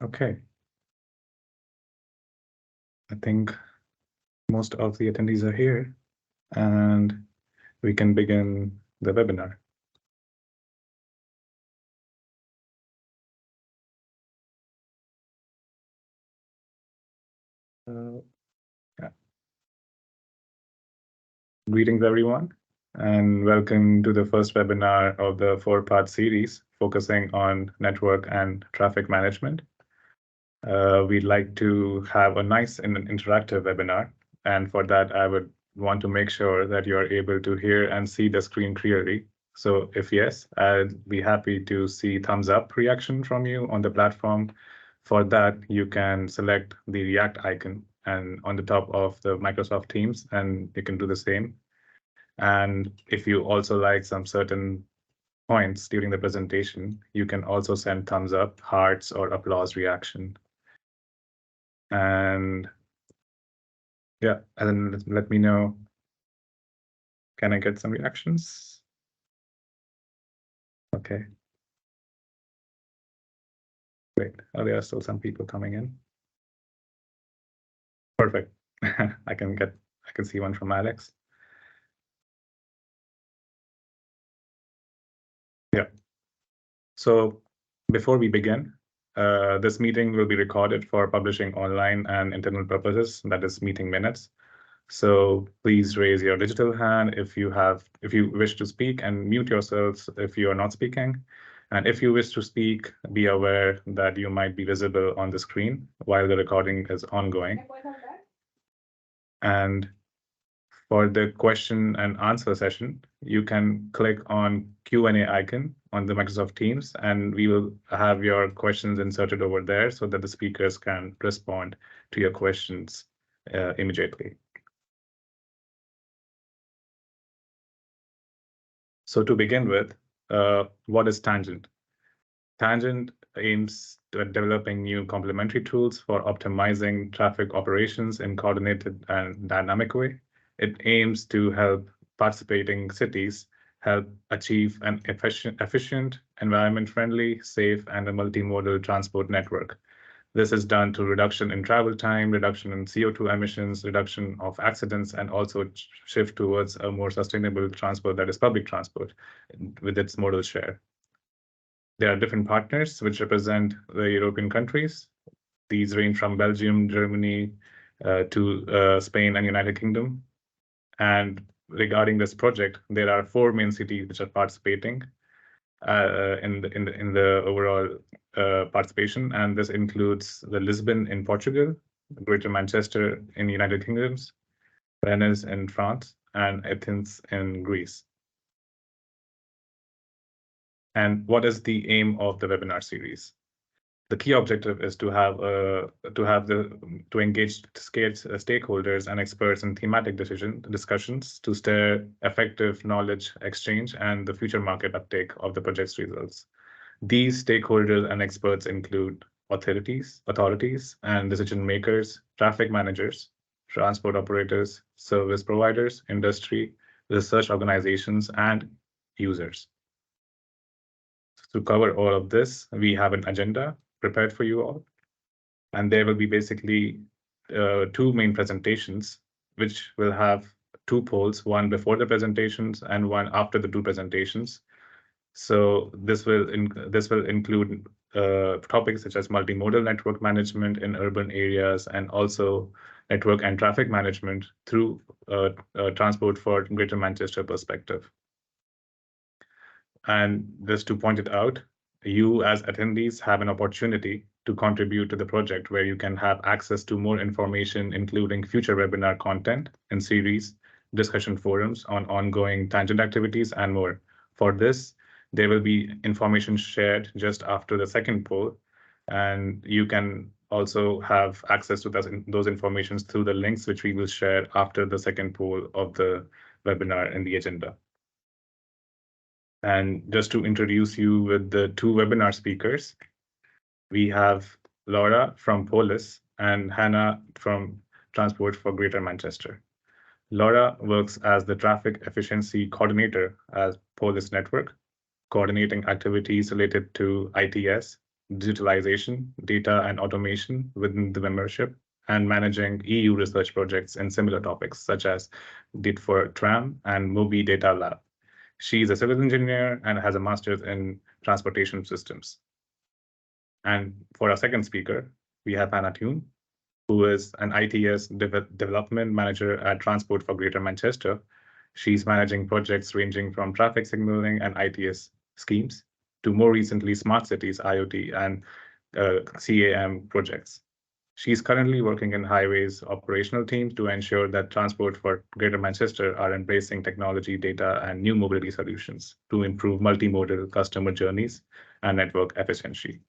Okay. I think most of the attendees are here, and we can begin the webinar. Yeah. Greetings, everyone, and welcome to the first webinar of the four-part series focusing on network and traffic management. We'd like to have a nice and interactive webinar, and for that, I would want to make sure that you're able to hear and see the screen clearly. So if yes, I'd be happy to see thumbs up reaction from you on the platform. For that, you can select the React icon and on the top of the Microsoft Teams, and you can do the same. And if you also like some certain points during the presentation, you can also send thumbs up, hearts, or applause reaction. And yeah, and then let me know. Can I get some reactions? Okay. Great. Oh, there are still some people coming in. Perfect. I can see one from Alex. Yeah. So before we begin, this meeting will be recorded for publishing online and internal purposes, that is meeting minutes. So please raise your digital hand if you wish to speak, and mute yourselves if you are not speaking. And if you wish to speak, be aware that you might be visible on the screen while the recording is ongoing. And for the question and answer session, you can click on Q&A icon on the Microsoft Teams, and we will have your questions inserted over there so that the speakers can respond to your questions immediately. So to begin with, what is Tangent? Tangent aims at developing new complementary tools for optimizing traffic operations in coordinated and dynamic way. It aims to help participating cities help achieve an efficient, environment-friendly, safe, and a multimodal transport network. This is done to reduction in travel time, reduction in CO2 emissions, reduction of accidents, and also shift towards a more sustainable transport that is public transport with its modal share. There are different partners which represent the European countries. These range from Belgium, Germany, to Spain and United Kingdom. And regarding this project, there are 4 main cities which are participating in the overall participation, and this includes the Lisbon in Portugal, Greater Manchester in United Kingdom, Venice in France, and Athens in Greece. And what is the aim of the webinar series? The key objective is to engage stakeholders and experts in thematic discussions to stir effective knowledge exchange and the future market uptake of the project's results. These stakeholders and experts include authorities and decision makers, traffic managers, transport operators, service providers, industry, research organizations, and users. To cover all of this, we have an agenda prepared for you all. And there will be basically 2 main presentations, which will have 2 polls, one before the presentations and one after the 2 presentations. So this will include topics such as multimodal network management in urban areas, and also network and traffic management through transport for Greater Manchester perspective. And just to point it out, you as attendees have an opportunity to contribute to the project where you can have access to more information, including future webinar content and series, discussion forums on ongoing Tangent activities, and more. For this, there will be information shared just after the second poll, and you can also have access to those informations through the links which we will share after the second poll of the webinar in the agenda. And just to introduce you with the 2 webinar speakers, we have Laura from Polis and Hannah from Transport for Greater Manchester. Laura works as the Traffic Efficiency Coordinator at Polis Network, coordinating activities related to ITS, digitalization, data and automation within the membership, and managing EU research projects in similar topics, such as did for TRAM and MOBI Data Lab. She's a civil engineer and has a master's in transportation systems. And for our second speaker, we have Hannah Thune, who is an ITS development manager at Transport for Greater Manchester. She's managing projects ranging from traffic signaling and ITS schemes to more recently smart cities, IoT, and CAM projects. She's currently working in highways operational teams to ensure that Transport for Greater Manchester are embracing technology, data, and new mobility solutions to improve multimodal customer journeys and network efficiency.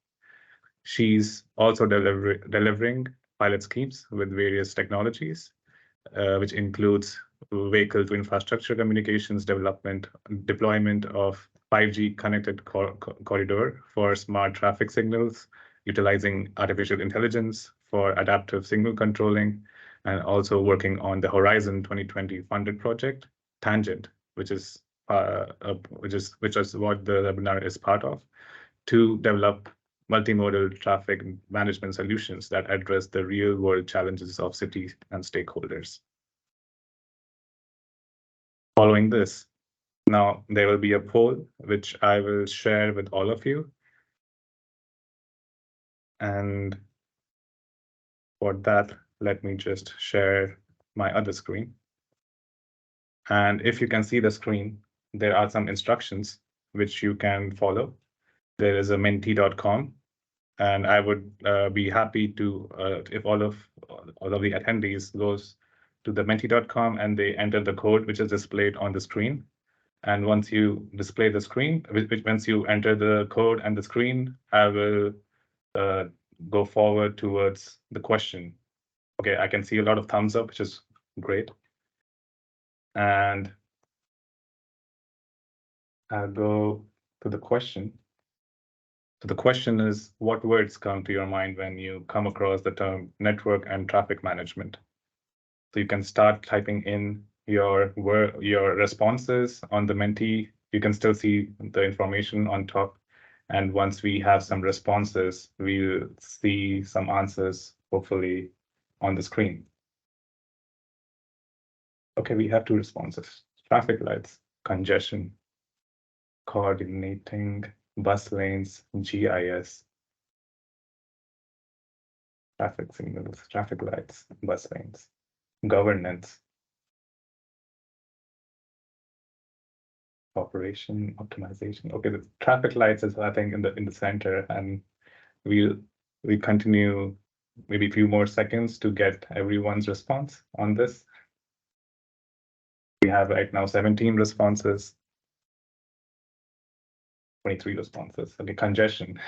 She's also delivering pilot schemes with various technologies, which includes vehicle to infrastructure communications development, deployment of 5G connected corridor for smart traffic signals, utilizing artificial intelligence for adaptive signal controlling, and also working on the Horizon 2020 funded project, Tangent, which is what the webinar is part of, to develop multimodal traffic management solutions that address the real-world challenges of cities and stakeholders. Following this, now there will be a poll which I will share with all of you. And for that, let me just share my other screen. And if you can see the screen, there are some instructions which you can follow. There is a menti.com. And I would be happy to, if all of the attendees goes to the menti.com and they enter the code which is displayed on the screen. And once you display the screen, once you enter the code and the screen, I will go forward towards the question. Okay, I can see a lot of thumbs up, which is great. And I'll go to the question. So the question is, what words come to your mind when you come across the term network and traffic management? So you can start typing in your responses on the Menti. You can still see the information on top. And once we have some responses, we'll see some answers, hopefully, on the screen. Okay, we have two responses. Traffic lights, congestion, coordinating, bus lanes, GIS, traffic signals, traffic lights, bus lanes, governance, operation, optimization. Okay, the traffic lights is, I think, in the center, and we continue maybe a few more seconds to get everyone's response on this. We have right now 17 responses, 23 responses. Okay, congestion.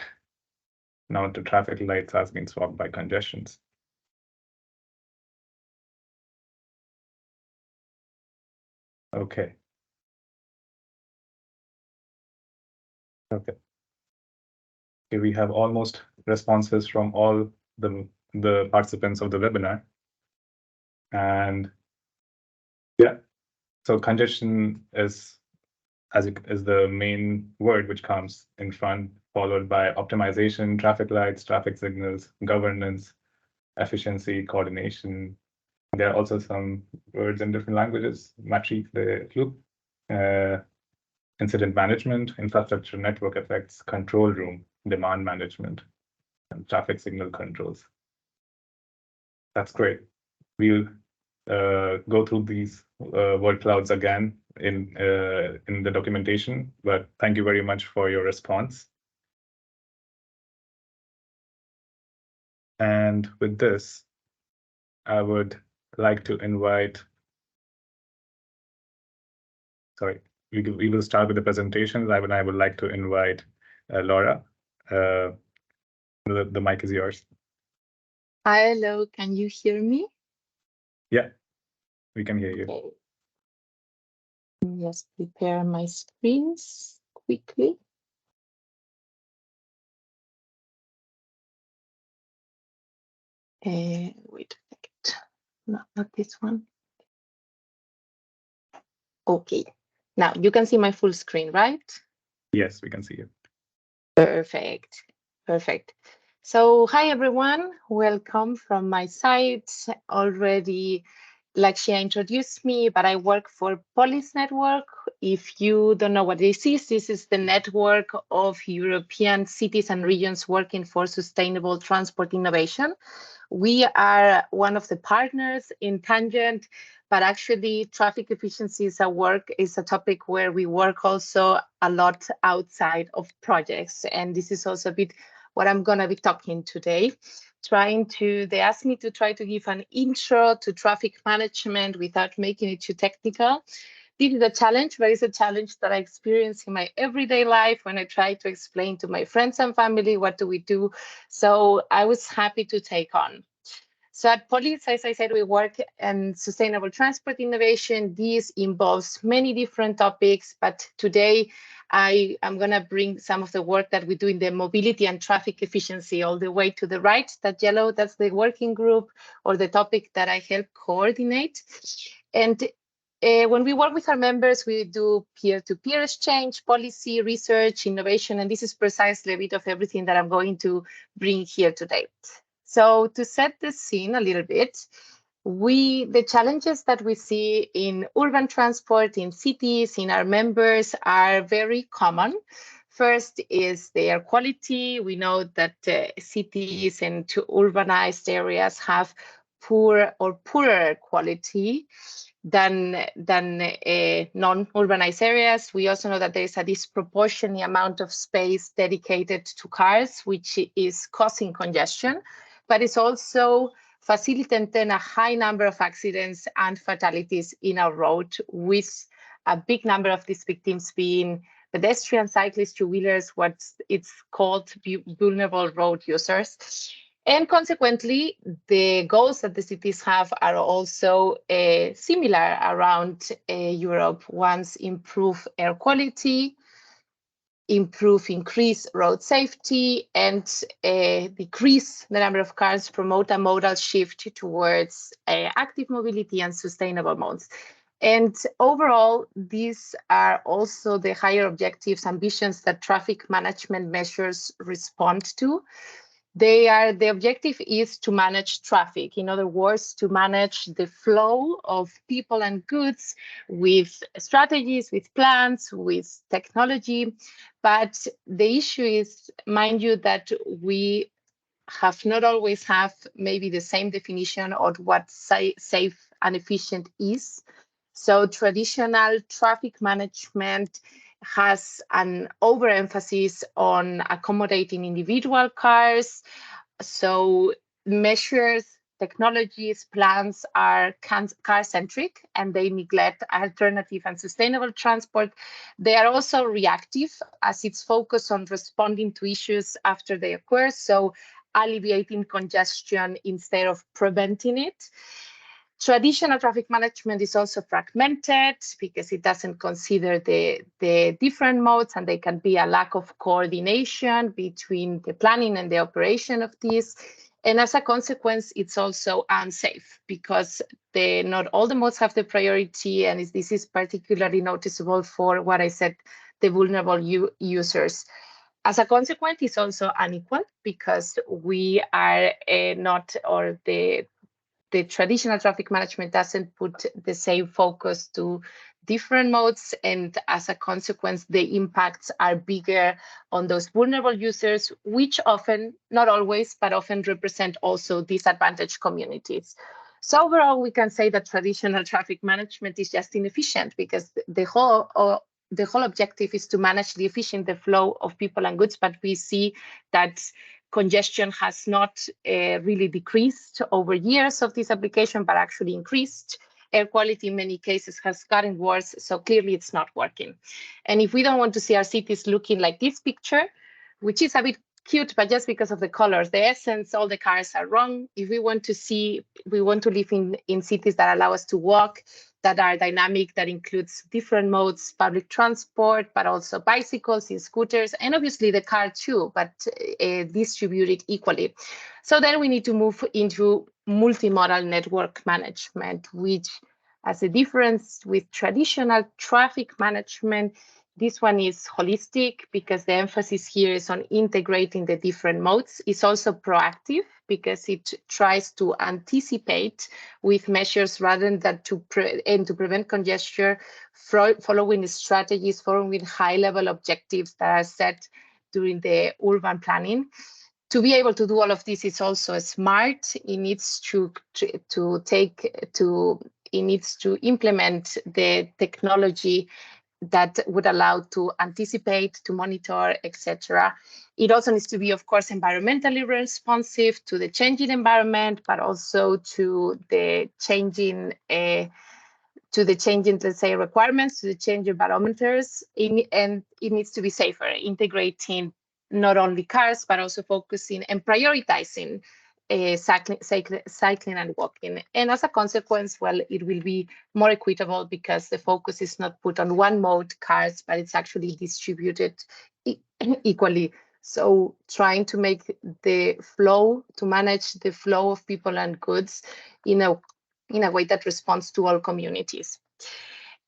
Now the traffic lights has been swapped by congestions. Okay. Okay. Okay, we have almost responses from all the participants of the webinar. And yeah, so congestion is the main word which comes in front, followed by optimization, traffic lights, traffic signals, governance, efficiency, coordination. There are also some words in different languages, matrice de flux, incident management, infrastructure network effects, control room, demand management, and traffic signal controls. That's great. We'll go through these word clouds again in the documentation, but thank you very much for your response. And with this, I would like to invite, sorry, we will start with the presentations. I would like to invite Laura. The mic is yours. Hello, can you hear me? Yeah, we can hear you. Okay. Just prepare my screens quickly. Wait a second. No, not this one. Okay. Now you can see my full screen, right? Yes, we can see you. Perfect. Perfect. So hi everyone, welcome from my side. Already Lakshya introduced me, but I work for Polis Network. If you don't know what this is the network of European cities and regions working for sustainable transport innovation. We are one of the partners in Tangent, but actually traffic efficiency is a topic where we work also a lot outside of projects. And this is also a bit what I'm gonna be talking today. They asked me to try to give an intro to traffic management without making it too technical. This is a challenge, but it's a challenge that I experience in my everyday life when I try to explain to my friends and family what do we do. So I was happy to take on. So at Polis, as I said, we work in sustainable transport innovation. This involves many different topics, but today I am going to bring some of the work that we do in the mobility and traffic efficiency all the way to the right. That yellow, that's the working group or the topic that I help coordinate. And when we work with our members, we do peer-to-peer exchange, policy, research, innovation, and this is precisely a bit of everything that I'm going to bring here today. So to set the scene a little bit, the challenges that we see in urban transport, in cities, in our members are very common. First is the air quality. We know that cities and urbanized areas have poor or poorer quality than non-urbanized areas. We also know that there is a disproportionate amount of space dedicated to cars, which is causing congestion, but it's also facilitating a high number of accidents and fatalities in our road, with a big number of these victims being pedestrians, cyclists, two-wheelers, what it's called vulnerable road users. And consequently, the goals that the cities have are also similar around Europe. One's improve air quality, increase road safety, and decrease the number of cars, promote a modal shift towards active mobility and sustainable modes. And overall, these are also the higher objectives, ambitions that traffic management measures respond to. The objective is to manage traffic. In other words, to manage the flow of people and goods with strategies, with plans, with technology. But the issue is, mind you, that we have not always have maybe the same definition of what safe and efficient is. So traditional traffic management has an overemphasis on accommodating individual cars. So measures, technologies, plans are car-centric, and they neglect alternative and sustainable transport. They are also reactive, as it's focused on responding to issues after they occur, so alleviating congestion instead of preventing it. Traditional traffic management is also fragmented because it doesn't consider the different modes, and there can be a lack of coordination between the planning and the operation of these. And as a consequence, it's also unsafe because not all the modes have the priority, and this is particularly noticeable for what I said, the vulnerable users. As a consequence, it's also unequal because we are not, or the traditional traffic management doesn't put the same focus to different modes, and as a consequence, the impacts are bigger on those vulnerable users, which often, not always, but often represent also disadvantaged communities. So overall, we can say that traditional traffic management is just inefficient because the whole objective is to manage the flow of people and goods, but we see that congestion has not really decreased over years of this application, but actually increased. Air quality in many cases has gotten worse, so clearly it's not working. And if we don't want to see our cities looking like this picture, which is a bit cute, but just because of the colors, the essence, all the cars are wrong. If we want to live in cities that allow us to walk, that are dynamic, that includes different modes, public transport, but also bicycles and scooters, and obviously the car too, but distributed equally. So then we need to move into multimodal network management, which, as a difference with traditional traffic management, this one is holistic because the emphasis here is on integrating the different modes. It's also proactive because it tries to anticipate with measures rather than to prevent congestion, following strategies, following high-level objectives that are set during the urban planning. To be able to do all of this is also smart. It needs to implement the technology that would allow to anticipate, to monitor, etc. It also needs to be, of course, environmentally responsive to the changing environment, but also to the changing, let's say, requirements, to the changing barometers, and it needs to be safer, integrating not only cars, but also focusing and prioritizing cycling and walking. And as a consequence, well, it will be more equitable because the focus is not put on one mode, cars, but it's actually distributed equally. So trying to make the flow, to manage the flow of people and goods in a way that responds to all communities.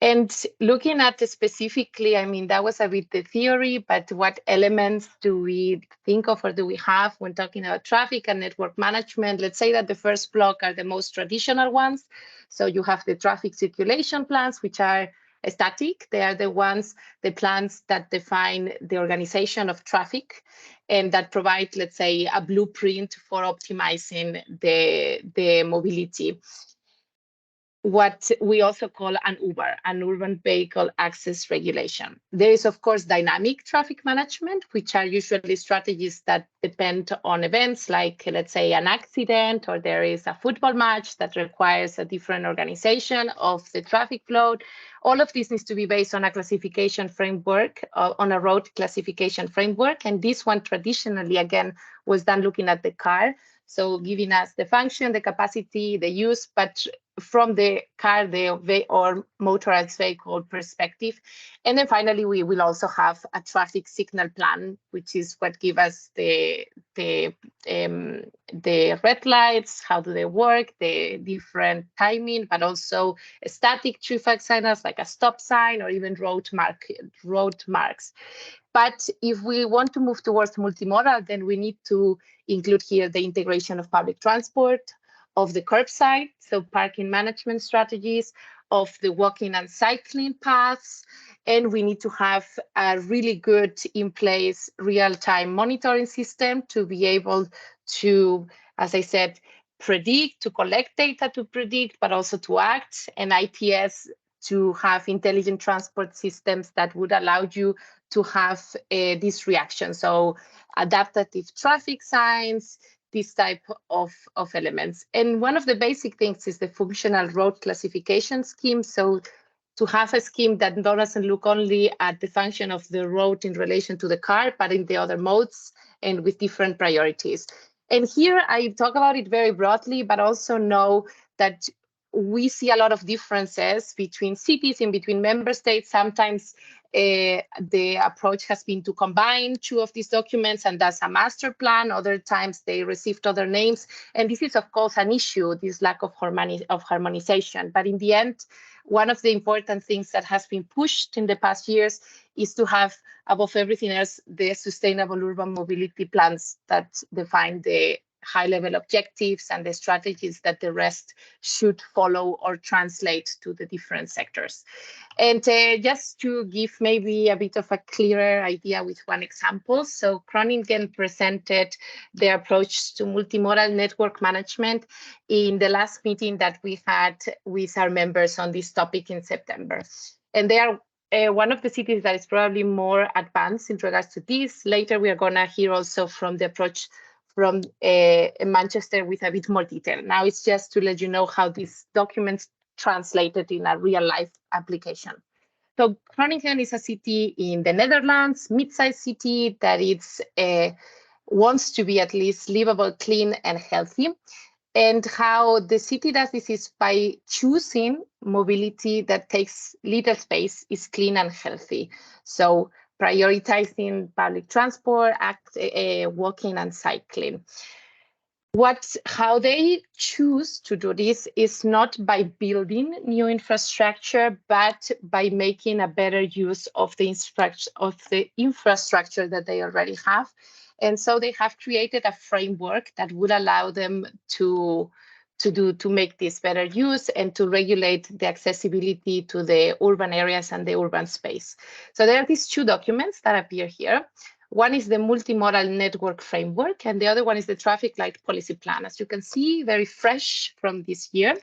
And looking at specifically, I mean, that was a bit the theory, but what elements do we think of or do we have when talking about traffic and network management? Let's say that the first block are the most traditional ones. So you have the traffic circulation plans, which are static. They are the plans that define the organization of traffic and that provide, let's say, a blueprint for optimizing the mobility. What we also call an UVAR, an urban vehicle access regulation. There is, of course, dynamic traffic management, which are usually strategies that depend on events like, let's say, an accident, or there is a football match that requires a different organization of the traffic flow. All of this needs to be based on a classification framework, on a road classification framework. And this one traditionally, again, was done looking at the car. So giving us the function, the capacity, the use, but from the car or motorized vehicle perspective. And then finally, we will also have a traffic signal plan, which is what gives us the red lights, how do they work, the different timing, but also static traffic signals like a stop sign or even road marks. But if we want to move towards multimodal, then we need to include here the integration of public transport, of the curbside, so parking management strategies, of the walking and cycling paths, and we need to have a really good in place real-time monitoring system to be able to, as I said, predict, to collect data to predict, but also to act, and ITS to have intelligent transport systems that would allow you to have this reaction. So adaptive traffic signs, this type of elements. And one of the basic things is the functional road classification scheme. So to have a scheme that doesn't look only at the function of the road in relation to the car, but in the other modes and with different priorities. And here I talk about it very broadly, but also know that we see a lot of differences between cities and between member states. Sometimes the approach has been to combine two of these documents and that's a master plan. Other times they received other names. And this is, of course, an issue, this lack of harmonization. But in the end, one of the important things that has been pushed in the past years is to have, above everything else, the sustainable urban mobility plans that define the high-level objectives and the strategies that the rest should follow or translate to the different sectors. And just to give maybe a bit of a clearer idea with one example, so Groningen presented their approach to multimodal network management in the last meeting that we had with our members on this topic in September. And they are one of the cities that is probably more advanced in regards to this. Later, we are going to hear also from the approach from Manchester with a bit more detail. Now it's just to let you know how these documents translated in a real life application. So Groningen is a city in the Netherlands, mid-sized city that it's wants to be at least livable, clean and healthy. And how the city does this is by choosing mobility that takes little space, is clean and healthy. So prioritizing public transport, walking and cycling. How they choose to do this is not by building new infrastructure, but by making a better use of the infrastructure that they already have. And so they have created a framework that would allow them to make this better use and to regulate the accessibility to the urban areas and the urban space. So there are these two documents that appear here. One is the multimodal network framework, and the other one is the traffic light policy plan. As you can see, very fresh from this year.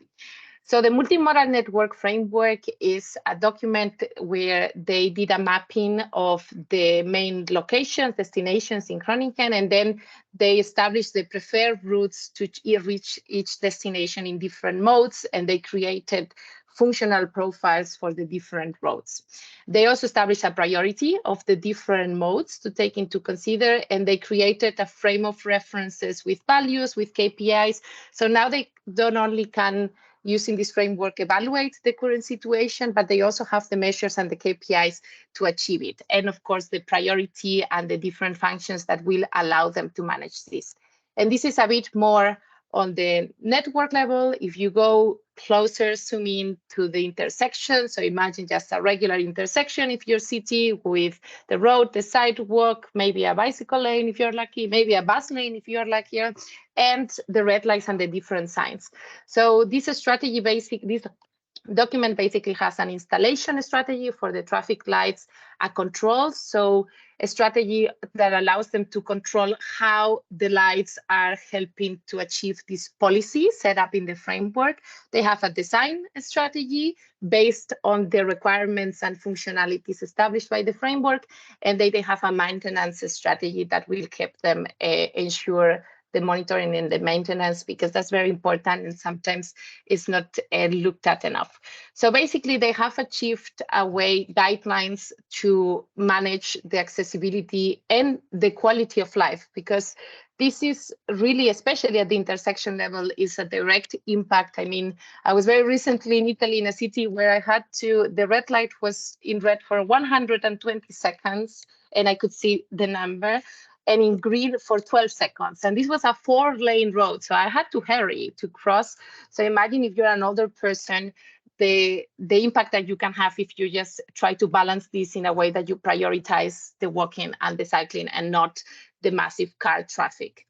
So the multimodal network framework is a document where they did a mapping of the main locations, destinations in Groningen, and then they established the preferred routes to reach each destination in different modes, and they created functional profiles for the different roads. They also established a priority of the different modes to take into consider, and they created a frame of references with values, with KPIs. So now they don't only can, using this framework, evaluate the current situation, but they also have the measures and the KPIs to achieve it. And of course, the priority and the different functions that will allow them to manage this. And this is a bit more on the network level. If you go closer, zoom in to the intersection. So imagine just a regular intersection if your city, with the road, the sidewalk, maybe a bicycle lane if you're lucky, maybe a bus lane if you're luckier, and the red lights and the different signs. So this strategy, this document basically has an installation strategy for the traffic lights, a control, so a strategy that allows them to control how the lights are helping to achieve this policy set up in the framework. They have a design strategy based on the requirements and functionalities established by the framework, and they have a maintenance strategy that will help them ensure the monitoring and the maintenance, because that's very important and sometimes it's not looked at enough. So basically they have achieved a way, guidelines to manage the accessibility and the quality of life, because this is really, especially at the intersection level, is a direct impact. I mean, I was very recently in Italy in a city where I had to, the red light was in red for 120 seconds and I could see the number, and in green for 12 seconds. And this was a 4-lane road, so I had to hurry to cross. So imagine if you're an older person, the impact that you can have if you just try to balance this in a way that you prioritize the walking and the cycling and not the massive car traffic.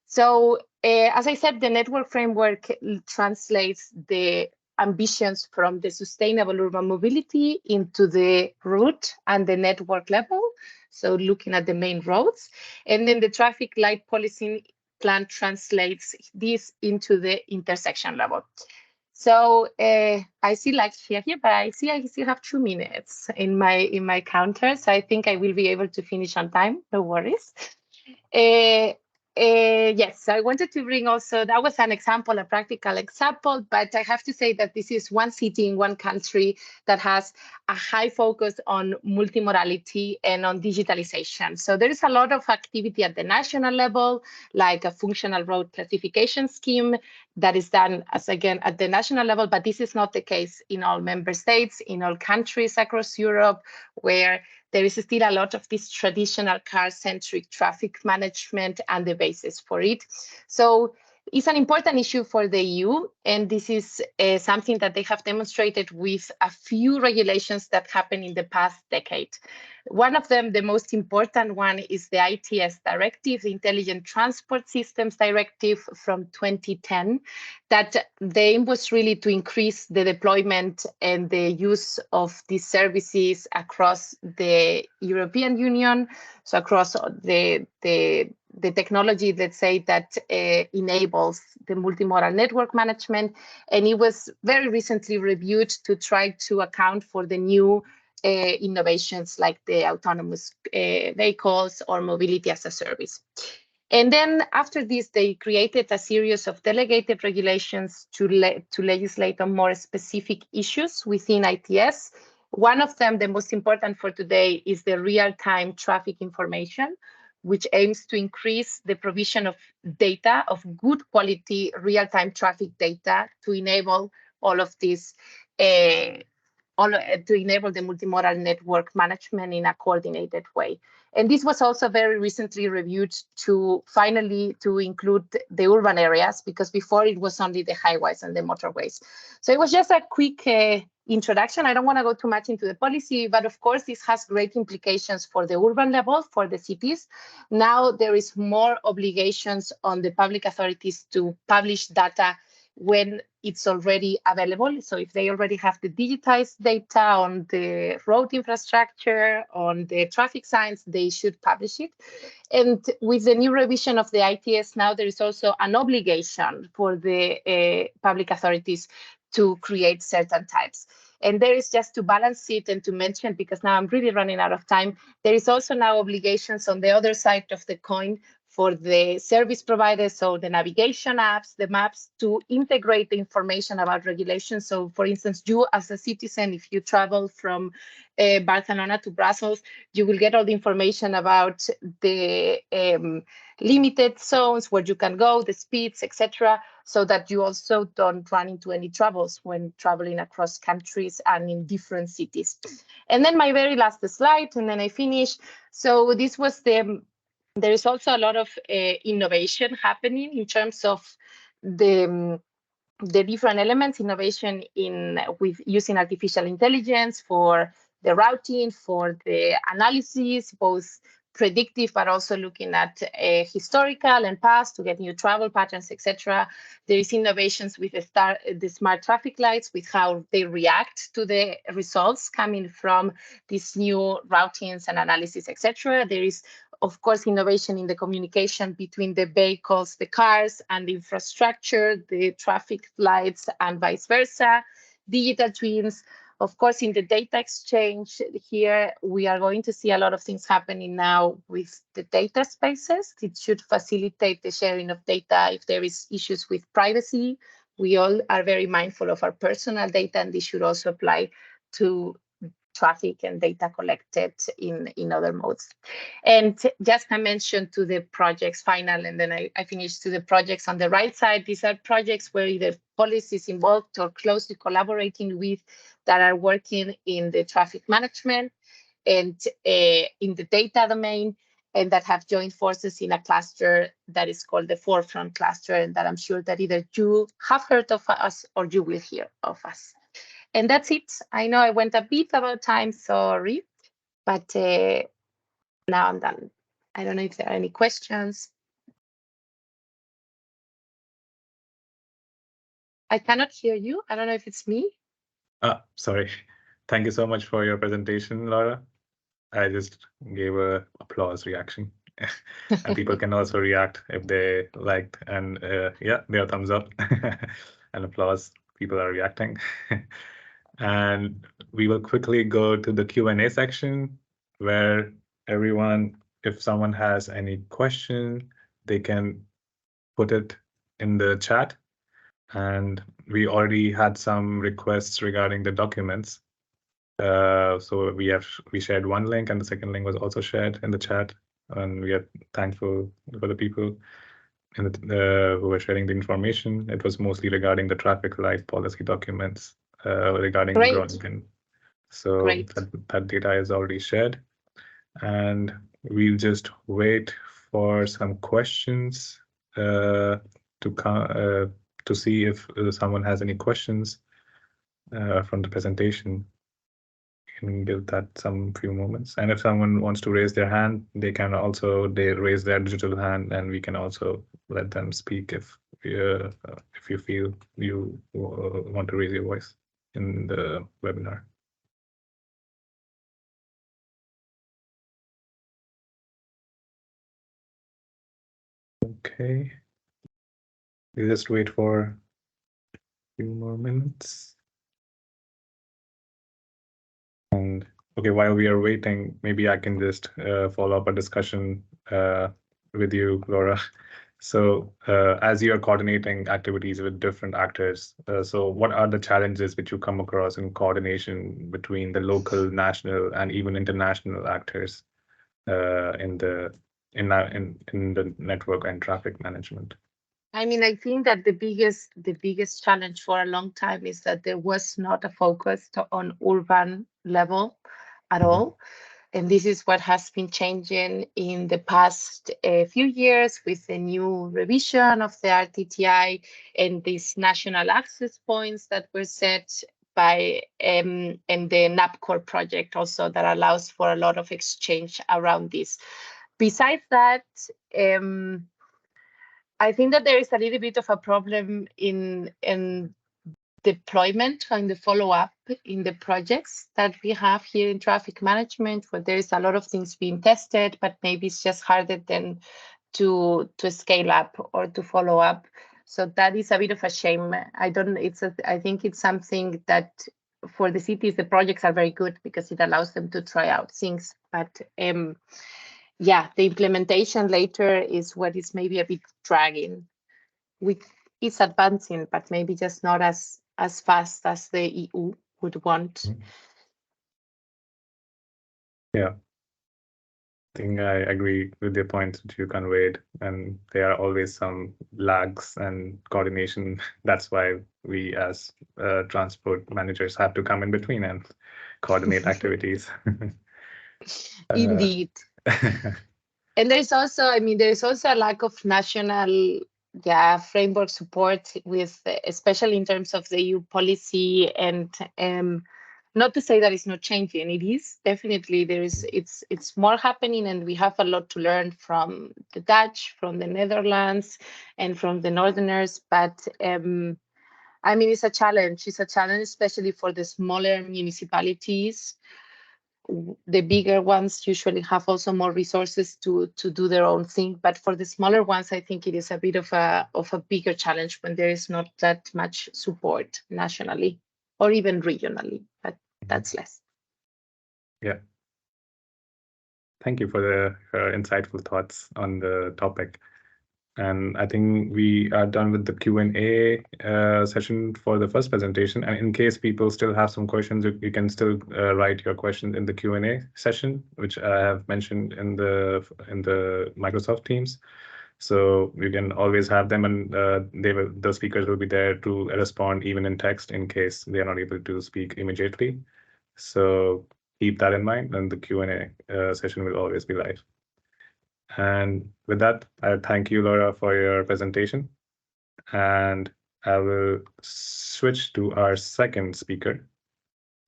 So as I said, the network framework translates the ambitions from the sustainable urban mobility into the route and the network level. So looking at the main roads, and then the traffic light policy plan translates this into the intersection level. So I see lights here, but I still have 2 minutes in my counter, so I think I will be able to finish on time. No worries. Yes, I wanted to bring also, that was an example, a practical example, but I have to say that this is one city in one country that has a high focus on multimodality and on digitalization. So there is a lot of activity at the national level, like a functional road classification scheme that is done, as again, at the national level, but this is not the case in all member states, in all countries across Europe, where there is still a lot of this traditional car-centric traffic management and the basis for it. So it's an important issue for the EU, and this is something that they have demonstrated with a few regulations that happened in the past decade. One of them, the most important one, is the ITS Directive, the Intelligent Transport Systems Directive from 2010, that the aim was really to increase the deployment and the use of these services across the European Union, so across the technology, let's say, that enables the multimodal network management. And it was very recently reviewed to try to account for the new innovations like the autonomous vehicles or mobility as a service. And then after this, they created a series of delegated regulations to legislate on more specific issues within ITS. One of them, the most important for today, is the real-time traffic information, which aims to increase the provision of data, of good quality real-time traffic data, to enable all of these to enable the multimodal network management in a coordinated way. And this was also very recently reviewed to finally to include the urban areas, because before it was only the highways and the motorways. So it was just a quick introduction. I don't want to go too much into the policy, but of course this has great implications for the urban level, for the cities. Now there is more obligations on the public authorities to publish data when it's already available. So if they already have the digitized data on the road infrastructure, on the traffic signs, they should publish it. And with the new revision of the ITS now, there is also an obligation for the public authorities to create certain types. And there is, just to balance it and to mention, because now I'm really running out of time, there is also now obligations on the other side of the coin for the service providers, so the navigation apps, the maps, to integrate the information about regulations. So for instance, you as a citizen, if you travel from Barcelona to Brussels, you will get all the information about the limited zones, where you can go, the speeds, etc., so that you also don't run into any troubles when traveling across countries and in different cities. And then my very last slide, and then I finish. So this was there is also a lot of innovation happening in terms of the different elements, innovation with using artificial intelligence for the routing, for the analysis, both predictive, but also looking at historical and past to get new travel patterns, etc. There is innovations with the smart traffic lights, with how they react to the results coming from these new routings and analysis, etc. There is, of course, innovation in the communication between the vehicles, the cars, and the infrastructure, the traffic lights, and vice versa. Digital twins, of course, in the data exchange. Here, we are going to see a lot of things happening now with the data spaces. It should facilitate the sharing of data if there is issues with privacy. We all are very mindful of our personal data, and this should also apply to traffic and data collected in other modes. And just a mention to the projects final, and then I finish to the projects on the right side. These are projects where either policy is involved or closely collaborating with, that are working in the traffic management and in the data domain, and that have joined forces in a cluster that is called the Forefront Cluster, and that I'm sure that either you have heard of us or you will hear of us. And that's it. I know I went a bit about time, sorry, but now I'm done. I don't know if there are any questions. I cannot hear you. I don't know if it's me. Sorry. Thank you so much for your presentation, Laura. I just gave a applause reaction. And people can also react if they liked, and yeah, their thumbs up and applause. People are reacting. And we will quickly go to the Q&A section, where everyone, if someone has any question, they can put it in the chat. And we already had some requests regarding the documents. So we shared one link, and the second link was also shared in the chat. And we are thankful for the people who were sharing the information. It was mostly regarding the traffic light policy documents regarding Groningen. So that data is already shared. And we'll just wait for some questions to see if someone has any questions from the presentation. Can give that some few moments. And if someone wants to raise their hand, they can also raise their digital hand, and we can also let them speak if you feel you want to raise your voice in the webinar. Okay, we'll just wait for a few more minutes. And okay, while we are waiting, maybe I can just follow up a discussion with you, Laura. So as you are coordinating activities with different actors, so what are the challenges which you come across in coordination between the local, national, and even international actors in the network and traffic management? I mean, I think that the biggest challenge for a long time is that there was not a focus on urban level at all. And this is what has been changing in the past few years with the new revision of the RTTI and these national access points that were set by and the NAPCOR project also that allows for a lot of exchange around this. Besides that, I think that there is a little bit of a problem in deployment and the follow-up in the projects that we have here in traffic management, where there is a lot of things being tested, but maybe it's just harder than to scale up or to follow up. So that is a bit of a shame. I think it's something that for the cities, the projects are very good because it allows them to try out things. But yeah, the implementation later is what is maybe a bit dragging. It's advancing, but maybe just not as fast as the EU would want. Yeah, I think I agree with the points that you conveyed, and there are always some lags and coordination. That's why we as transport managers have to come in between and coordinate activities. Indeed. And there's also, a lack of national framework support with, especially in terms of the EU policy, and not to say that it's not changing. It is definitely it's more happening, and we have a lot to learn from the Dutch, from the Netherlands, and from the Northerners. But it's a challenge. It's a challenge, especially for the smaller municipalities. The bigger ones usually have also more resources to do their own thing, but for the smaller ones, I think it is a bit of a bigger challenge when there is not that much support nationally or even regionally, but that's less. Yeah. Thank you for the insightful thoughts on the topic. And I think we are done with the Q&A session for the first presentation. And in case people still have some questions, you can still write your questions in the Q&A session, which I have mentioned in the Microsoft Teams. So you can always have them, and the speakers will be there to respond even in text in case they are not able to speak immediately. So keep that in mind, and the Q&A session will always be live. And with that, I thank you, Laura, for your presentation. And I will switch to our second speaker,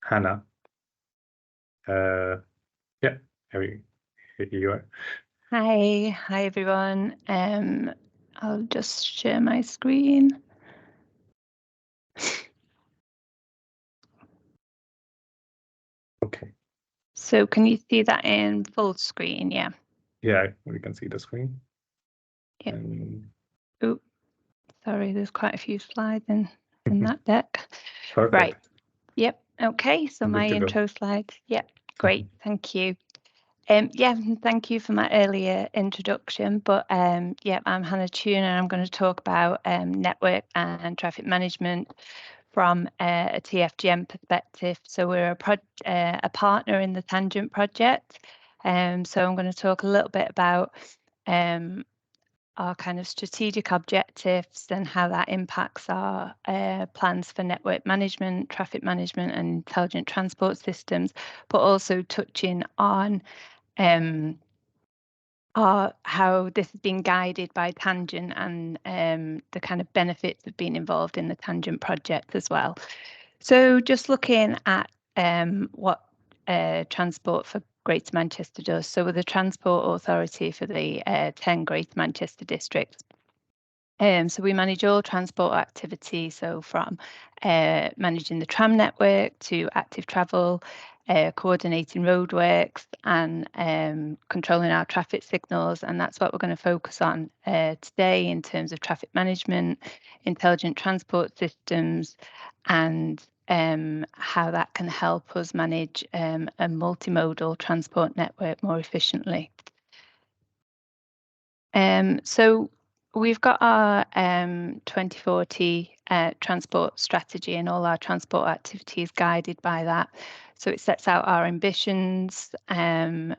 Hannah. Yeah, here you are. Hi everyone. I'll just share my screen. Okay. So can you see that in full screen? Yeah. Yeah, we can see the screen. Yeah. Oh, sorry, there's quite a few slides in that deck. Perfect. Right. Yep. Okay. So my intro slides. Yep. Great. Thank you. Yeah, thank you for my earlier introduction, but yeah, I'm Hannah Toon, and I'm going to talk about network and traffic management from a TFGM perspective. So we're a partner in the Tangent project, so I'm going to talk a little bit about our kind of strategic objectives and how that impacts our plans for network management, traffic management, and intelligent transport systems, but also touching on how this has been guided by Tangent and the kind of benefits of being involved in the Tangent project as well. So just looking at what Transport for Greater Manchester does. So we're the Transport Authority for the 10 Greater Manchester districts. So we manage all transport activity, so from managing the tram network to active travel, coordinating roadworks, and controlling our traffic signals. And that's what we're going to focus on today in terms of traffic management, intelligent transport systems, and how that can help us manage a multimodal transport network more efficiently. So we've got our 2040 transport strategy, and all our transport activities guided by that. So it sets out our ambitions and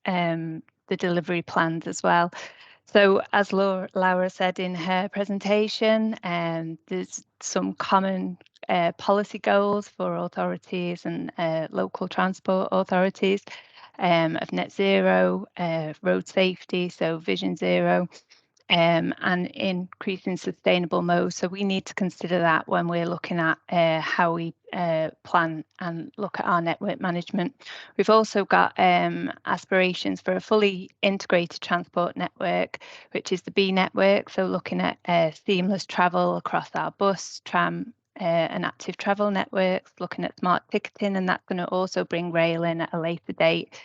the delivery plans as well. So as Laura said in her presentation, there's some common policy goals for authorities and local transport authorities of net zero, road safety, so Vision Zero, and increasing sustainable modes. So we need to consider that when we're looking at how we plan and look at our network management. We've also got aspirations for a fully integrated transport network, which is the B network. So looking at seamless travel across our bus, tram, and active travel networks, looking at smart ticketing, and that's going to also bring rail in at a later date.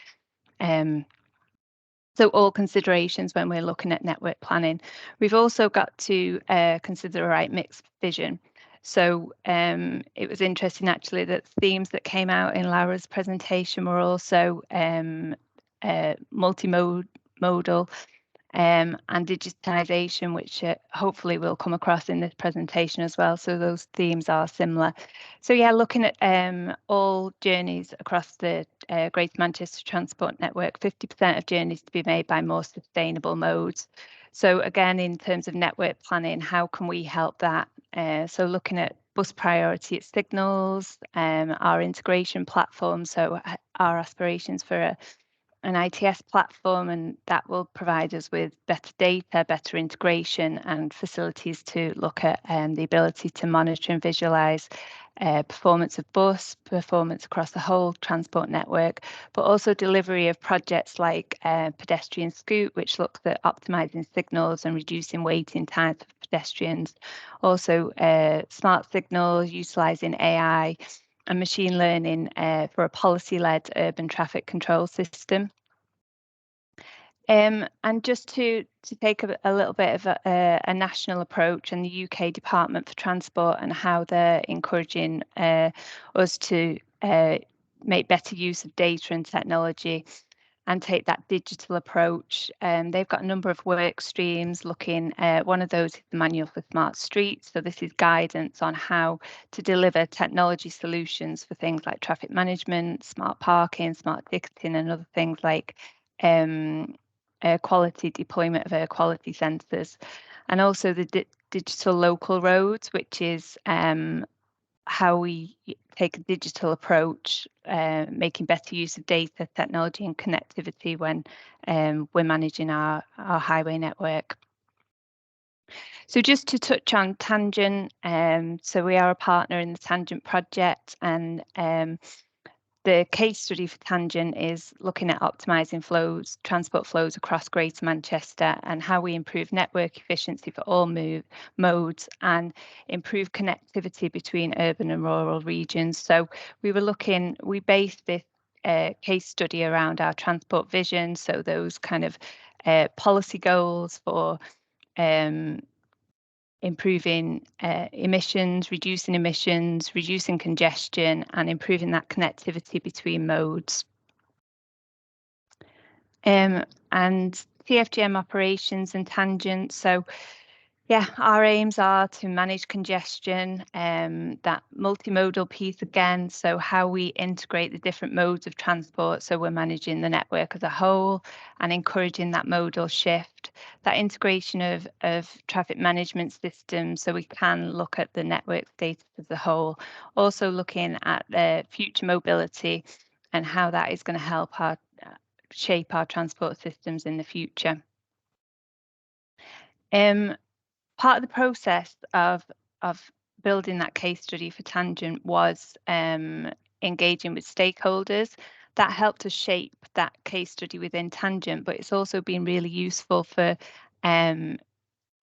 So all considerations when we're looking at network planning. We've also got to consider the right mixed vision. So it was interesting actually that themes that came out in Laura's presentation were also multimodal and digitisation, which hopefully will come across in this presentation as well. So those themes are similar. So yeah, looking at all journeys across the Greater Manchester Transport Network, 50% of journeys to be made by more sustainable modes. So again, in terms of network planning, how can we help that? So looking at bus priority at signals, our integration platform, so our aspirations for an ITS platform, and that will provide us with better data, better integration and facilities to look at the ability to monitor and visualize performance of bus, performance across the whole transport network, but also delivery of projects like pedestrian scoot, which looks at optimizing signals and reducing waiting times for pedestrians. Also smart signals, utilizing AI and machine learning for a policy-led urban traffic control system. And just to take a little bit of a national approach, and the UK Department for Transport and how they're encouraging us to make better use of data and technology and take that digital approach. They've got a number of work streams looking at, one of those is the Manual for Smart Streets. So this is guidance on how to deliver technology solutions for things like traffic management, smart parking, smart ticketing, and other things like air quality, deployment of air quality sensors. And also the digital local roads, which is how we take a digital approach, making better use of data, technology and connectivity when we're managing our highway network. So just to touch on Tangent, so we are a partner in the Tangent project, and the case study for Tangent is looking at optimising flows, transport flows across Greater Manchester, and how we improve network efficiency for all modes and improve connectivity between urban and rural regions. So we based this case study around our transport vision, so those kind of policy goals for improving emissions, reducing congestion, and improving that connectivity between modes. And TFGM operations and Tangent. So yeah, our aims are to manage congestion, that multimodal piece again, so how we integrate the different modes of transport, so we're managing the network as a whole and encouraging that modal shift, that integration of traffic management systems, so we can look at the network status as a whole, also looking at the future mobility and how that is going to help shape our transport systems in the future. Part of the process of building that case study for Tangent was engaging with stakeholders. That helped us shape that case study within Tangent, but it's also been really useful for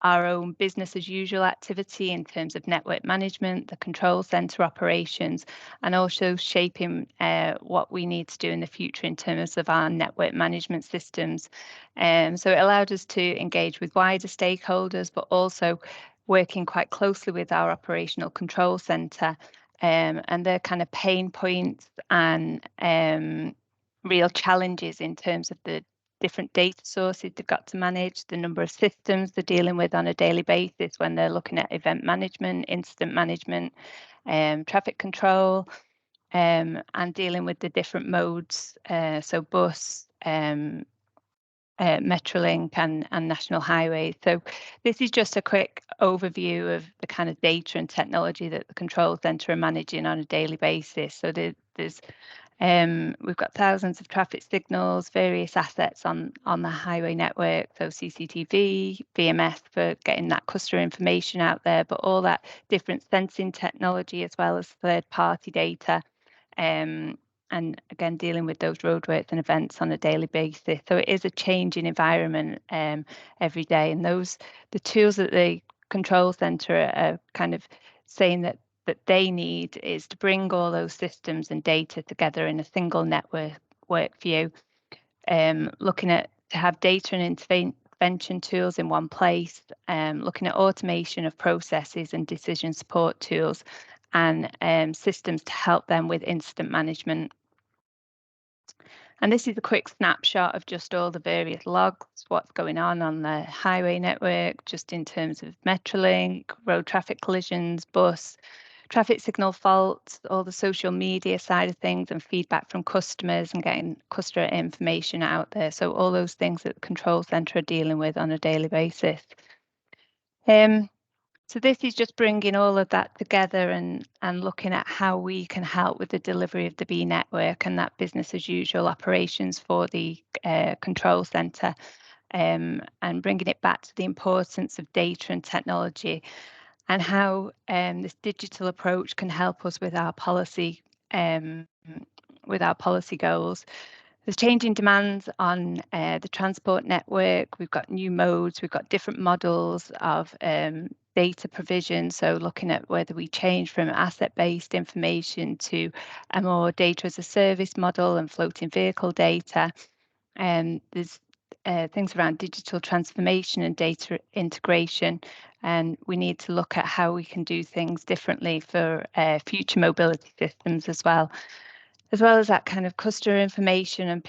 our own business as usual activity in terms of network management, the control centre operations, and also shaping what we need to do in the future in terms of our network management systems. So it allowed us to engage with wider stakeholders, but also working quite closely with our operational control centre and their kind of pain points and real challenges in terms of the different data sources they've got to manage, the number of systems they're dealing with on a daily basis when they're looking at event management, incident management, traffic control, and dealing with the different modes, so bus, Metrolink and National Highways. So this is just a quick overview of the kind of data and technology that the control centre are managing on a daily basis. So we've got thousands of traffic signals, various assets on the highway network, so CCTV, VMS for getting that customer information out there, but all that different sensing technology as well as third-party data, and again dealing with those roadworks and events on a daily basis. So it is a changing environment every day, and the tools that the control centre are kind of saying that they need is to bring all those systems and data together in a single network view, looking at to have data and intervention tools in one place, looking at automation of processes and decision support tools, and systems to help them with incident management. And this is a quick snapshot of just all the various logs, what's going on the highway network, just in terms of Metrolink, road traffic collisions, bus, traffic signal faults, all the social media side of things, and feedback from customers and getting customer information out there. So all those things that the control centre are dealing with on a daily basis. So this is just bringing all of that together and looking at how we can help with the delivery of the B network and that business as usual operations for the control centre, and bringing it back to the importance of data and technology, and how this digital approach can help us with our policy goals. There's changing demands on the transport network. We've got new modes, we've got different models of data provision. So looking at whether we change from asset-based information to a more data as a service model and floating vehicle data. And there's things around digital transformation and data integration. And we need to look at how we can do things differently for future mobility systems as well as that kind of customer information and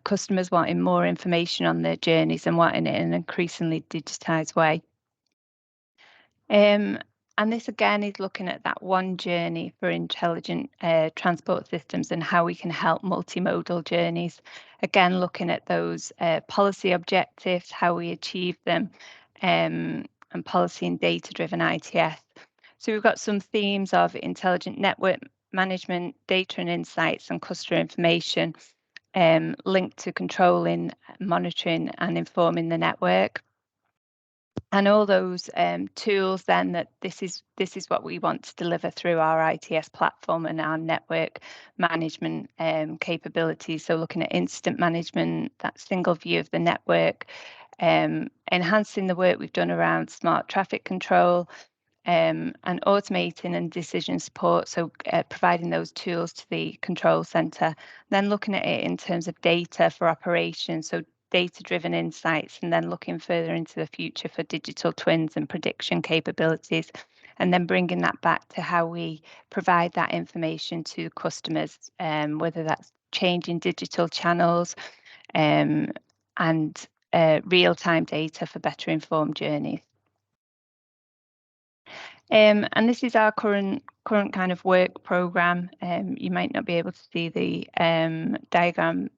customers wanting more information on their journeys and wanting it in an increasingly digitized way. And this again is looking at that one journey for intelligent transport systems and how we can help multimodal journeys. Again, looking at those policy objectives, how we achieve them, and policy and data-driven ITS. So we've got some themes of intelligent network management, data and insights, and customer information linked to controlling, monitoring, and informing the network. And all those tools then that this is what we want to deliver through our ITS platform and our network management capabilities. So looking at incident management, that single view of the network, enhancing the work we've done around smart traffic control, and automating and decision support, so providing those tools to the control centre. Then looking at it in terms of data for operations, so data-driven insights, and then looking further into the future for digital twins and prediction capabilities, and then bringing that back to how we provide that information to customers, whether that's changing digital channels and real-time data for better informed journeys. And this is our current kind of work program. You might not be able to see the diagram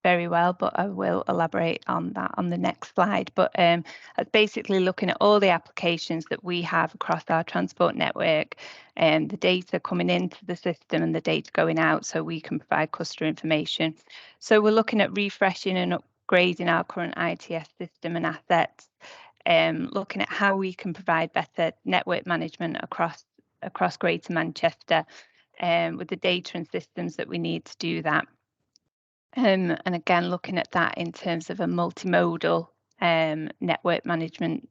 very well, but I will elaborate on that on the next slide. But that's basically looking at all the applications that we have across our transport network and the data coming into the system and the data going out, so we can provide customer information. So we're looking at refreshing and upgrading our current ITS system and assets, looking at how we can provide better network management across Greater Manchester, with the data and systems that we need to do that. And again, looking at that in terms of a multimodal network management.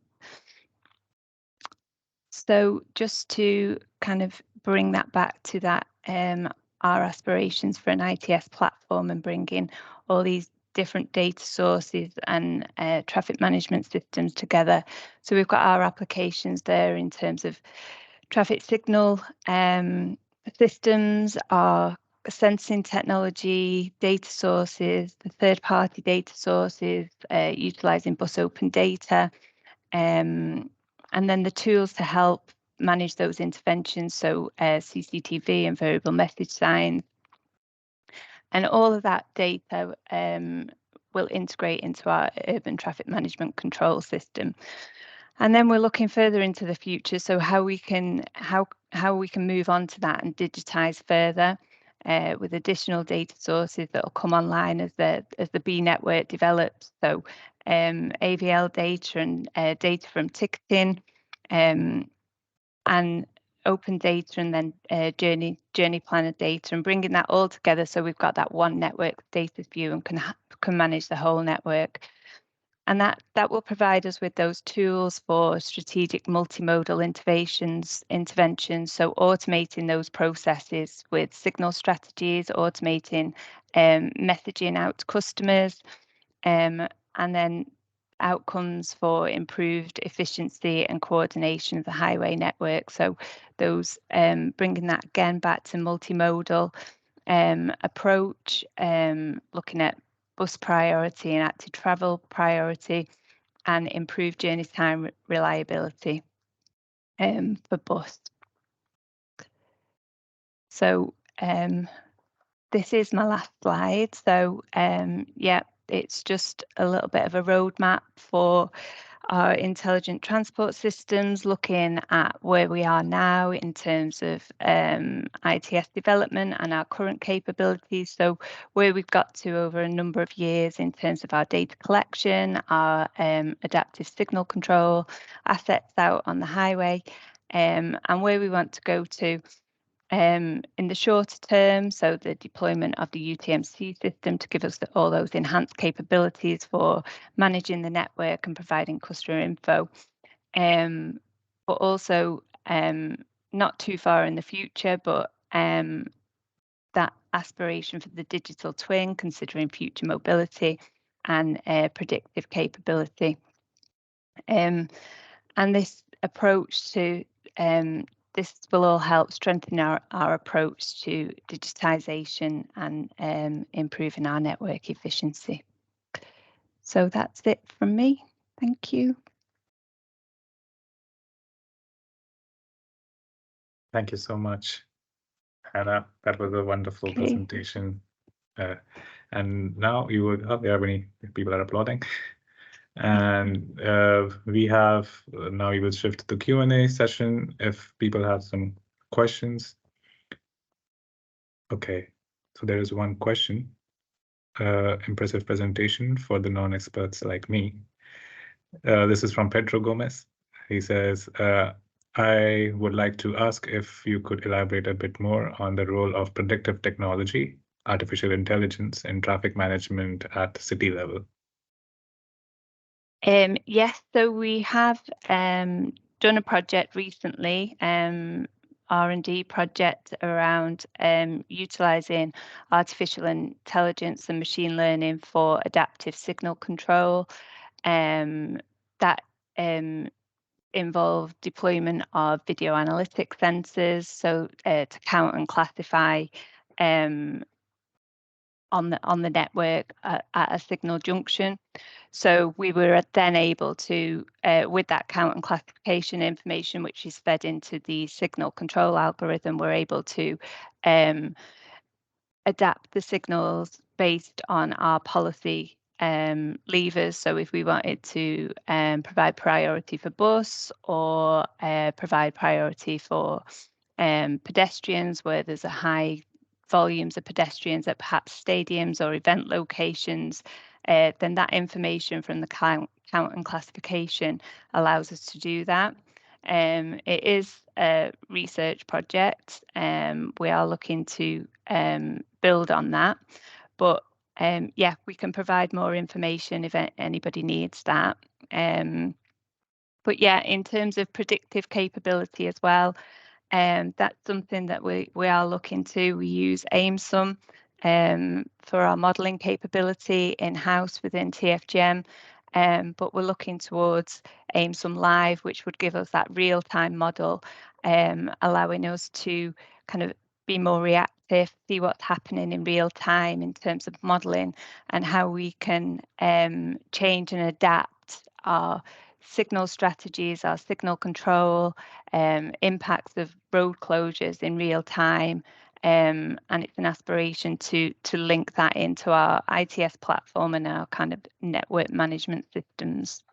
So just to kind of bring that back to that, our aspirations for an ITS platform and bringing all these different data sources and traffic management systems together. So we've got our applications there in terms of traffic signal systems, our sensing technology, data sources, the third-party data sources, utilising bus open data, and then the tools to help manage those interventions, so CCTV and variable message signs. And all of that data will integrate into our urban traffic management control system. And then we're looking further into the future, so how we can move on to that and digitize further with additional data sources that will come online as the B network develops. So AVL data and data from ticketing, and open data, and then journey planner data, and bringing that all together so we've got that one network data view and can manage the whole network. And that will provide us with those tools for strategic multimodal interventions. So automating those processes with signal strategies, automating messaging out to customers, and then outcomes for improved efficiency and coordination of the highway network. So those bringing that again back to multimodal approach, looking at bus priority and active travel priority, and improved journey time reliability for bus. So this is my last slide. So yeah, it's just a little bit of a roadmap for our intelligent transport systems, looking at where we are now in terms of ITS development and our current capabilities. So where we've got to over a number of years in terms of our data collection, our adaptive signal control, assets out on the highway, and where we want to go to in the shorter term, so the deployment of the UTMC system to give us all those enhanced capabilities for managing the network and providing customer info, but also not too far in the future, but that aspiration for the digital twin, considering future mobility and predictive capability. And this approach to this will all help strengthen our approach to digitisation and improving our network efficiency. So that's it from me. Thank you. Thank you so much, Hannah. That was a wonderful presentation. And now you would, oh, there are many people are applauding. And we have, now we will shift to the Q&A session if people have some questions. Okay, so there is one question. Impressive presentation for the non-experts like me. This is from Pedro Gomez. He says, I would like to ask if you could elaborate a bit more on the role of predictive technology, artificial intelligence in traffic management at city level. Yes, so we have done a project recently, R&D project around utilising artificial intelligence and machine learning for adaptive signal control. That involved deployment of video analytic sensors, so to count and classify on the network at a signal junction. So we were then able to, with that count and classification information, which is fed into the signal control algorithm, we're able to adapt the signals based on our policy levers. So if we wanted to provide priority for bus or provide priority for pedestrians where there's a high volumes of pedestrians at perhaps stadiums or event locations, then that information from the count and classification allows us to do that. It is a research project. We are looking to build on that, but yeah, we can provide more information if anybody needs that. But yeah, in terms of predictive capability as well, that's something that we are looking to. We use AIMSUM for our modelling capability in-house within TFGM, but we're looking towards AIMSUM Live, which would give us that real-time model, allowing us to kind of be more reactive, see what's happening in real time in terms of modelling and how we can change and adapt our signal strategies, our signal control, impacts of road closures in real time, and it's an aspiration to link that into our ITS platform and our kind of network management systems.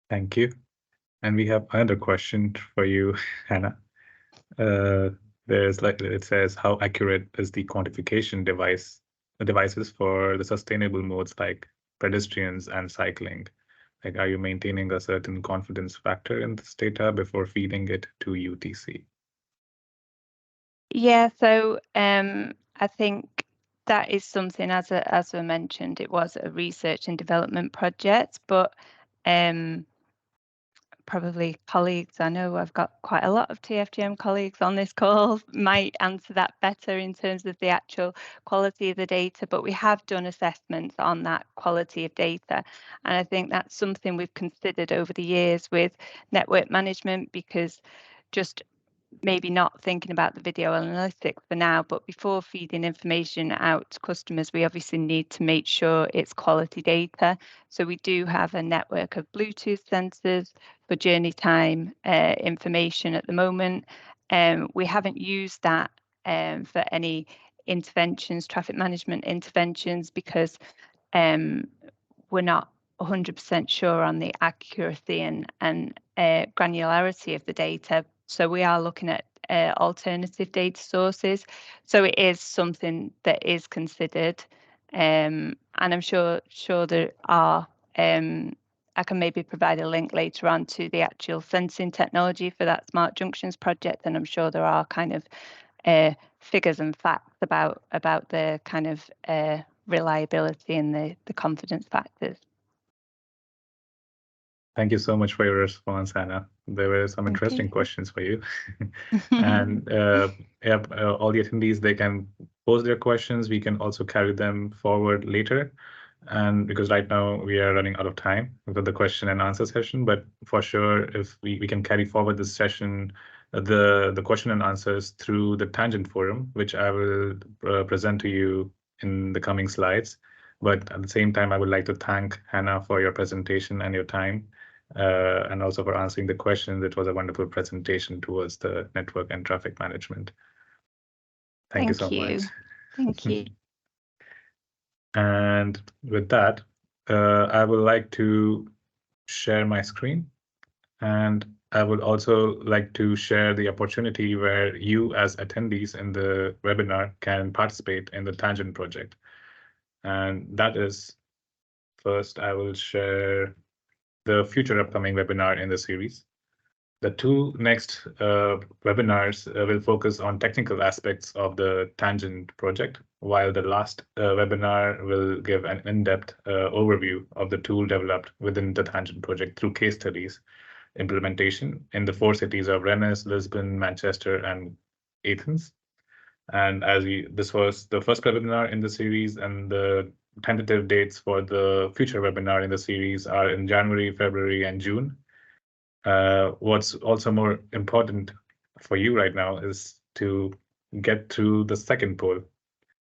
Thank you. And we have another question for you, Hannah. There's like, it says, how accurate is the quantification devices for the sustainable modes like pedestrians and cycling? Like, are you maintaining a certain confidence factor in this data before feeding it to UTC? Yeah, so I think that is something, as I mentioned, it was a research and development project, but probably colleagues, I know I've got quite a lot of TFGM colleagues on this call, might answer that better in terms of the actual quality of the data, but we have done assessments on that quality of data. And I think that's something we've considered over the years with network management, because just maybe not thinking about the video analytics for now, but before feeding information out to customers, we obviously need to make sure it's quality data. So we do have a network of Bluetooth sensors for journey time information at the moment. We haven't used that for any interventions, traffic management interventions, because we're not 100% sure on the accuracy and granularity of the data. So we are looking at alternative data sources. So it is something that is considered, and I'm sure there are. I can maybe provide a link later on to the actual sensing technology for that Smart Junctions project, and I'm sure there are kind of figures and facts about the kind of reliability and the confidence factors. Thank you so much for your response, Hannah. There were some interesting questions for you. And all the attendees, they can pose their questions. We can also carry them forward later. And because right now we are running out of time for the question and answer session, but for sure, if we can carry forward this session, the question and answers through the Tangent Forum, which I will present to you in the coming slides. But at the same time, I would like to thank Hannah for your presentation and your time, and also for answering the questions. It was a wonderful presentation towards the network and traffic management. Thank you so much. Thank you. And with that, I would like to share my screen, and I would also like to share the opportunity where you as attendees in the webinar can participate in the Tangent project. And that is, first, I will share the future upcoming webinar in the series. The two next webinars will focus on technical aspects of the Tangent project, while the last webinar will give an in-depth overview of the tool developed within the Tangent project through case studies implementation in the 4 cities of Rennes, Lisbon, Manchester, and Athens. And this was the first webinar in the series, and the tentative dates for the future webinar in the series are in January, February, and June. What's also more important for you right now is to get through the second poll.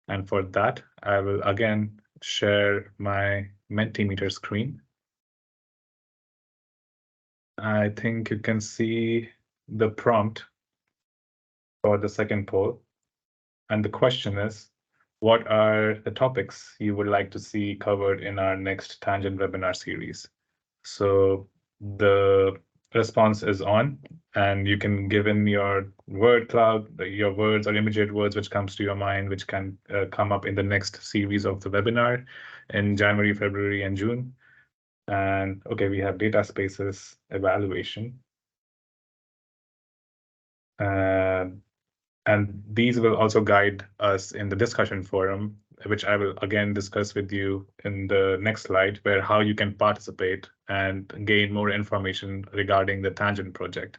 And for that, I will again share my Mentimeter screen. I think you can see the prompt for the second poll. And the question is, what are the topics you would like to see covered in our next Tangent webinar series? So the response is on, and you can give in your word cloud, your words or immediate words which comes to your mind, which can come up in the next series of the webinar in January, February, and June. And okay, we have data spaces evaluation. And these will also guide us in the discussion forum, which I will again discuss with you in the next slide, where how you can participate and gain more information regarding the Tangent project.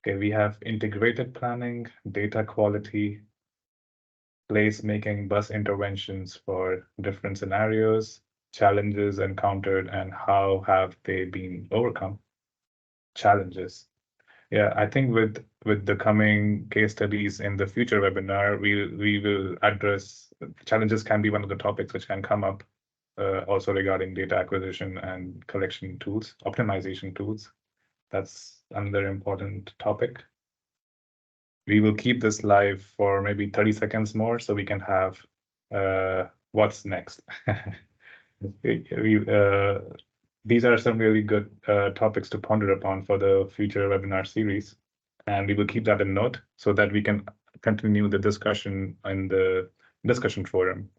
Okay, we have integrated planning, data quality, place-making bus interventions for different scenarios, challenges encountered, and how have they been overcome. Challenges. Yeah, I think with the coming case studies in the future webinar, we will address challenges. Can be one of the topics which can come up, also regarding data acquisition and collection tools, optimization tools. That's another important topic. We will keep this live for maybe 30 seconds more so we can have what's next. These are some really good topics to ponder upon for the future webinar series. And we will keep that in note so that we can continue the discussion in the discussion forum.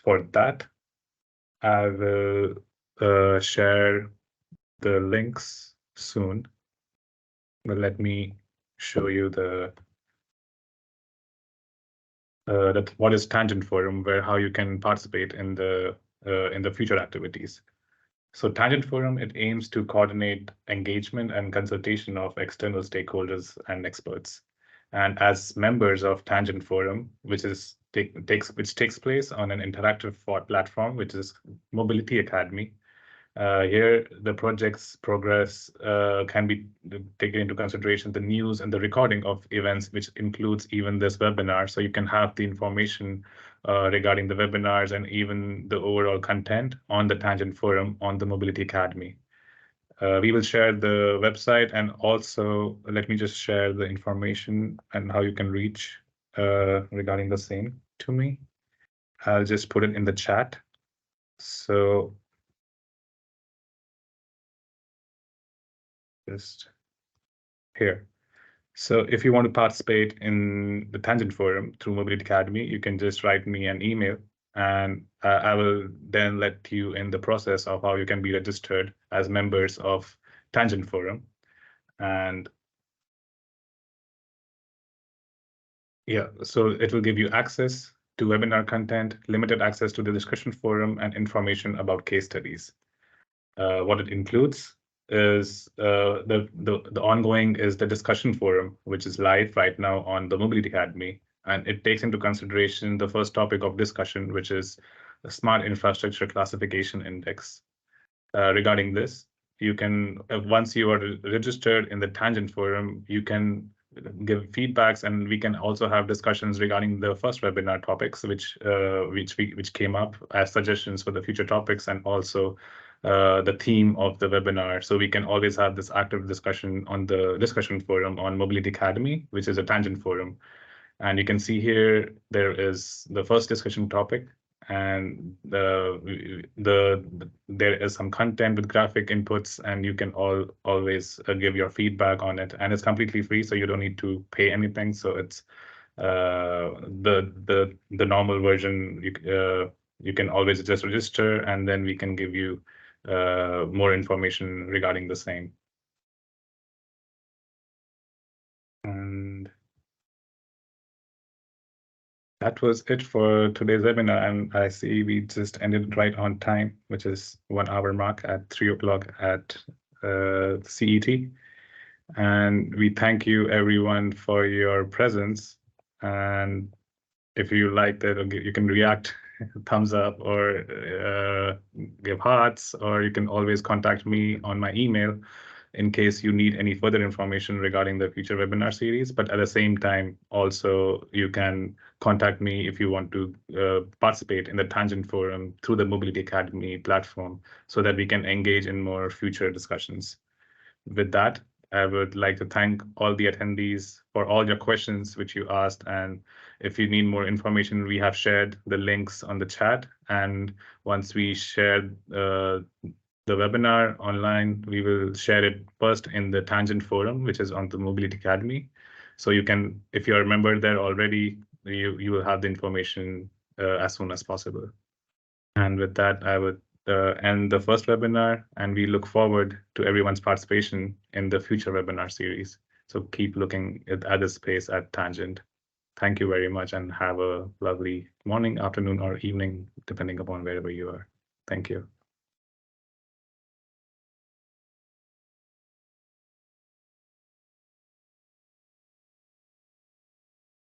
For that, I will share the links soon. But let me show you the what is Tangent Forum, where how you can participate in the future activities. So Tangent Forum, it aims to coordinate engagement and consultation of external stakeholders and experts. And as members of Tangent Forum, which takes place on an interactive platform, which is Mobility Academy, here the project's progress can be taken into consideration, the news and the recording of events, which includes even this webinar. So you can have the information regarding the webinars and even the overall content on the Tangent Forum on the Mobility Academy. We will share the website, and also let me just share the information and how you can reach regarding the same to me. I'll just put it in the chat. So just here. So if you want to participate in the Tangent Forum through Mobility Academy, you can just write me an email, and I will then let you in the process of how you can be registered as members of Tangent Forum. And yeah, so it will give you access to webinar content, limited access to the discussion forum, and information about case studies. What it includes is the ongoing is the discussion forum, which is live right now on the Mobility Academy, and it takes into consideration the first topic of discussion, which is the Smart Infrastructure Classification Index. Regarding this, you can once you are registered in the Tangent Forum, you can give feedbacks, and we can also have discussions regarding the first webinar topics, which came up as suggestions for the future topics, and also the theme of the webinar. So we can always have this active discussion on the discussion forum on Mobility Academy, which is a Tangent Forum. And you can see here, there is the first discussion topic, and there is some content with graphic inputs, and you can always give your feedback on it. And it's completely free, so you don't need to pay anything. So it's the normal version. You can always just register, and then we can give you more information regarding the same. And that was it for today's webinar, and I see we just ended right on time, which is 1 hour mark at 3 o'clock at CET. And we thank you everyone for your presence. And if you liked it, you can react, thumbs up, or give hearts, or you can always contact me on my email in case you need any further information regarding the future webinar series. But at the same time, also you can contact me if you want to participate in the Tangent Forum through the Mobility Academy platform, so that we can engage in more future discussions. With that, I would like to thank all the attendees for all your questions which you asked. And if you need more information, we have shared the links on the chat. And once we share the webinar online, we will share it first in the Tangent Forum, which is on the Mobility Academy. So you can, if you're a member there already, you will have the information as soon as possible. And with that, I would end the first webinar, and we look forward to everyone's participation in the future webinar series. So keep looking at this space at Tangent. Thank you very much, and have a lovely morning, afternoon, or evening, depending upon wherever you are. Thank you.